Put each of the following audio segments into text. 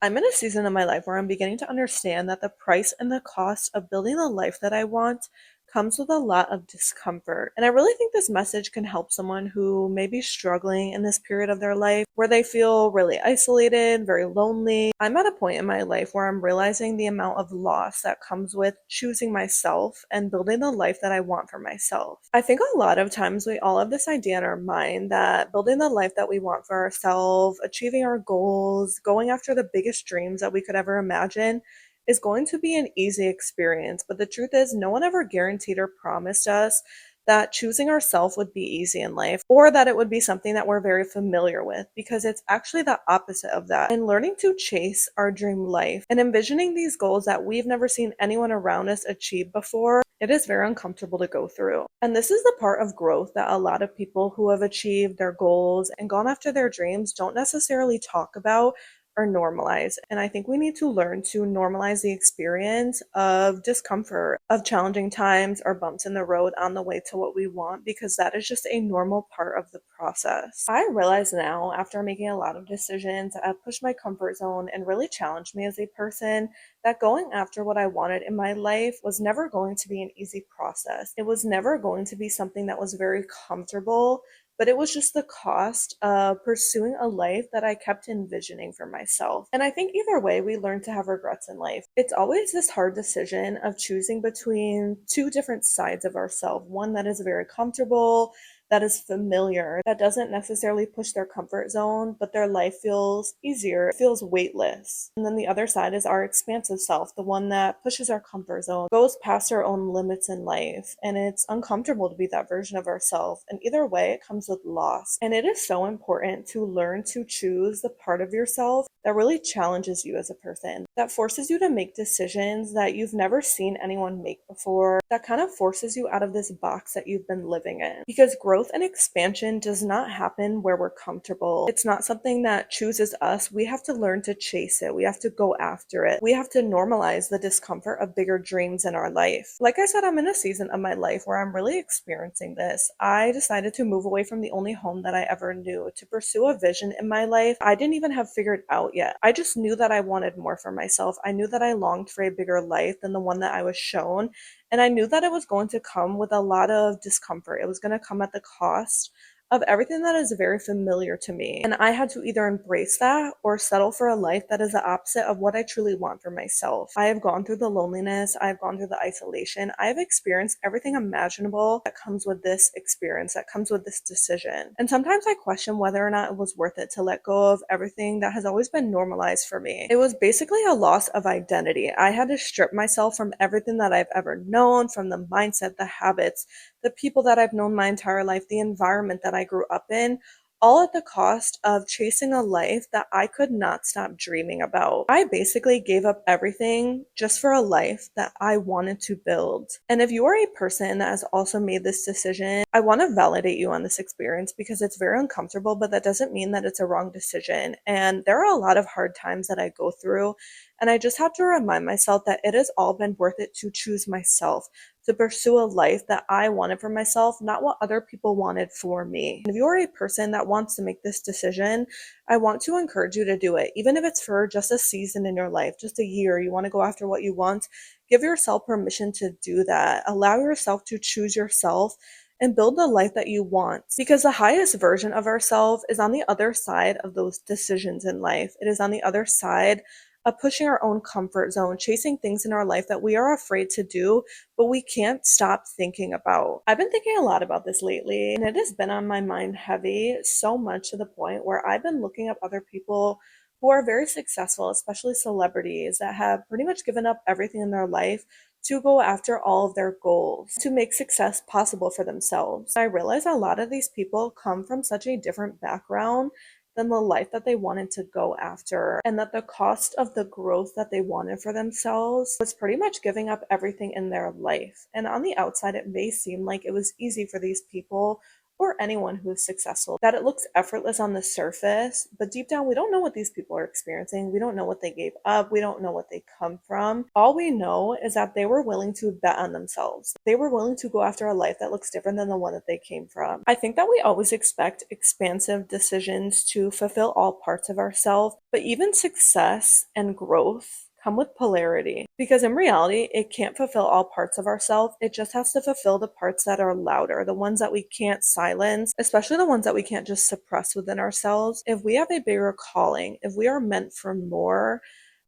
I'm in a season of my life where I'm beginning to understand that the price and the cost of building the life that I want comes with a lot of discomfort. And I really think this message can help someone who may be struggling in this period of their life where they feel really isolated, very lonely. I'm at a point in my life where I'm realizing the amount of loss that comes with choosing myself and building the life that I want for myself. I think a lot of times we all have this idea in our mind that building the life that we want for ourselves, achieving our goals, going after the biggest dreams that we could ever imagine is going to be an easy experience. But the truth is, no one ever guaranteed or promised us that choosing ourselves would be easy in life or that it would be something that we're very familiar with, because it's actually the opposite of that. And learning to chase our dream life and envisioning these goals that we've never seen anyone around us achieve before, it is very uncomfortable to go through. And this is the part of growth that a lot of people who have achieved their goals and gone after their dreams don't necessarily talk about or normalize. And I think we need to learn to normalize the experience of discomfort, of challenging times or bumps in the road on the way to what we want, because that is just a normal part of the process. I realize now, after making a lot of decisions that have pushed my comfort zone and really challenged me as a person, that going after what I wanted in my life was never going to be an easy process. It was never going to be something that was very comfortable, but it was just the cost of pursuing a life that I kept envisioning for myself. And I think either way, we learn to have regrets in life. It's always this hard decision of choosing between two different sides of ourselves, one that is very comfortable, that is familiar, that doesn't necessarily push their comfort zone, but their life feels easier, feels weightless. And then the other side is our expansive self, the one that pushes our comfort zone, goes past our own limits in life, and it's uncomfortable to be that version of ourselves. And either way, it comes with loss. And it is so important to learn to choose the part of yourself that really challenges you as a person, that forces you to make decisions that you've never seen anyone make before, that kind of forces you out of this box that you've been living in. Because growth and expansion does not happen where we're comfortable. It's not something that chooses us. We have to learn to chase it. We have to go after it. We have to normalize the discomfort of bigger dreams in our life. Like I said, I'm in a season of my life where I'm really experiencing this. I decided to move away from the only home that I ever knew to pursue a vision in my life I didn't even have figured out yet. I just knew that I wanted more for myself. I knew that I longed for a bigger life than the one that I was shown. And I knew that it was going to come with a lot of discomfort. It was going to come at the cost of everything that is very familiar to me. And I had to either embrace that or settle for a life that is the opposite of what I truly want for myself. I have gone through the loneliness, I've gone through the isolation, I've experienced everything imaginable that comes with this experience, that comes with this decision. And sometimes I question whether or not it was worth it to let go of everything that has always been normalized for me. It was basically a loss of identity. I had to strip myself from everything that I've ever known, from the mindset, the habits, the people that I've known my entire life, the environment that I grew up in, all at the cost of chasing a life that I could not stop dreaming about. I basically gave up everything just for a life that I wanted to build. And if you are a person that has also made this decision, I want to validate you on this experience because it's very uncomfortable, but that doesn't mean that it's a wrong decision. And there are a lot of hard times that I go through, and I just have to remind myself that it has all been worth it to choose myself, to pursue a life that I wanted for myself, not what other people wanted for me. And if you're a person that wants to make this decision, I want to encourage you to do it. Even if it's for just a season in your life, just a year, you want to go after what you want, give yourself permission to do that. Allow yourself to choose yourself and build the life that you want. Because the highest version of ourselves is on the other side of those decisions in life. It is on the other side of pushing our own comfort zone, chasing things in our life that we are afraid to do, but we can't stop thinking about. I've been thinking a lot about this lately, and it has been on my mind heavy, so much to the point where I've been looking up other people who are very successful, especially celebrities that have pretty much given up everything in their life to go after all of their goals, to make success possible for themselves. I realize a lot of these people come from such a different background than the life that they wanted to go after, and that the cost of the growth that they wanted for themselves was pretty much giving up everything in their life. And on the outside, it may seem like it was easy for these people or anyone who's successful, that it looks effortless on the surface, but deep down, we don't know what these people are experiencing. We don't know what they gave up. We don't know what they come from. All we know is that they were willing to bet on themselves. They were willing to go after a life that looks different than the one that they came from. I think that we always expect expansive decisions to fulfill all parts of ourselves, but even success and growth come with polarity, because in reality it can't fulfill all parts of ourselves. It just has to fulfill the parts that are louder, the ones that we can't silence, especially the ones that we can't just suppress within ourselves. If we have a bigger calling, if we are meant for more,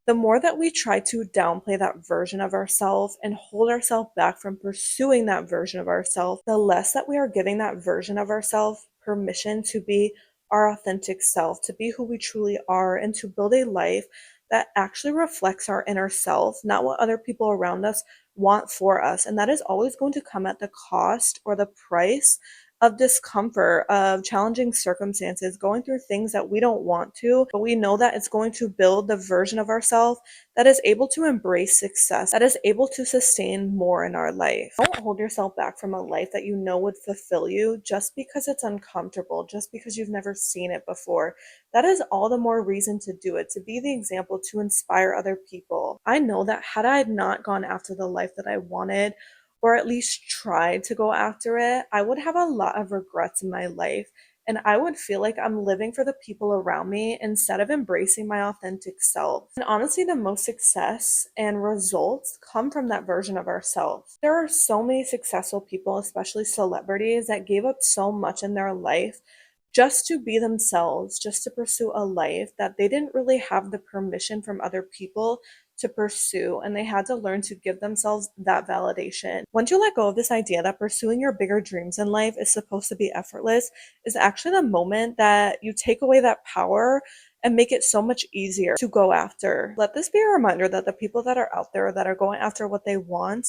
the more that we try to downplay that version of ourselves and hold ourselves back from pursuing that version of ourselves, the less that we are giving that version of ourselves permission to be our authentic self, to be who we truly are, and to build a life that actually reflects our inner self, not what other people around us want for us. And that is always going to come at the cost or the price of discomfort, of challenging circumstances, going through things that we don't want to, but we know that it's going to build the version of ourselves that is able to embrace success, that is able to sustain more in our life. Don't hold yourself back from a life that you know would fulfill you just because it's uncomfortable, just because you've never seen it before. That is all the more reason to do it, to be the example, to inspire other people. I know that had I not gone after the life that I wanted, or at least tried to go after it, I would have a lot of regrets in my life. And I would feel like I'm living for the people around me instead of embracing my authentic self. And honestly, the most success and results come from that version of ourselves. There are so many successful people, especially celebrities, that gave up so much in their life just to be themselves, just to pursue a life that they didn't really have the permission from other people to pursue, and they had to learn to give themselves that validation. Once you let go of this idea that pursuing your bigger dreams in life is supposed to be effortless, is actually the moment that you take away that power and make it so much easier to go after. Let this be a reminder that the people that are out there that are going after what they want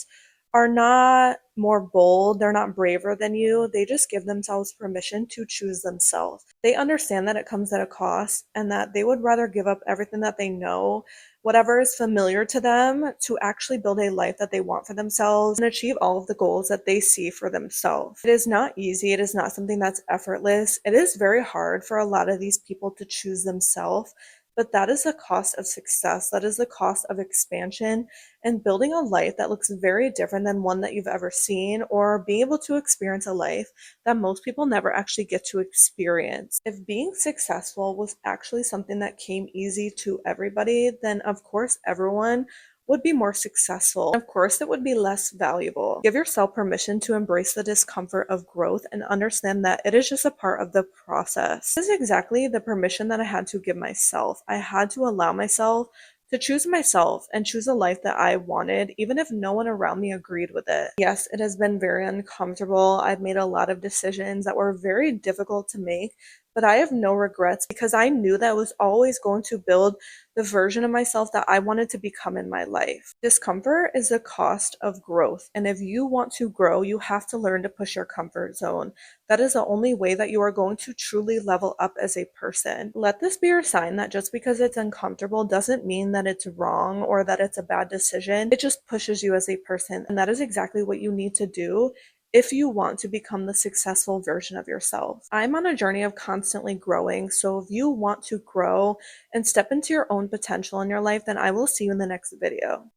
are not more bold, they're not braver than you. They just give themselves permission to choose themselves. They understand that it comes at a cost and that they would rather give up everything that they know, whatever is familiar to them, to actually build a life that they want for themselves and achieve all of the goals that they see for themselves. It is not easy. It is not something that's effortless. It is very hard for a lot of these people to choose themselves. But that is the cost of success. That is the cost of expansion and building a life that looks very different than one that you've ever seen, or being able to experience a life that most people never actually get to experience. If being successful was actually something that came easy to everybody, then of course everyone would be more successful. Of course, it would be less valuable. Give yourself permission to embrace the discomfort of growth and understand that it is just a part of the process. This is exactly the permission that I had to give myself. I had to allow myself to choose myself and choose a life that I wanted, even if no one around me agreed with it. Yes, it has been very uncomfortable. I've made a lot of decisions that were very difficult to make, but I have no regrets because I knew that I was always going to build the version of myself that I wanted to become in my life. Discomfort is the cost of growth. And if you want to grow, you have to learn to push your comfort zone. That is the only way that you are going to truly level up as a person. Let this be your sign that just because it's uncomfortable doesn't mean that it's wrong or that it's a bad decision. It just pushes you as a person. And that is exactly what you need to do if you want to become the successful version of yourself. I'm on a journey of constantly growing. So if you want to grow and step into your own potential in your life, then I will see you in the next video.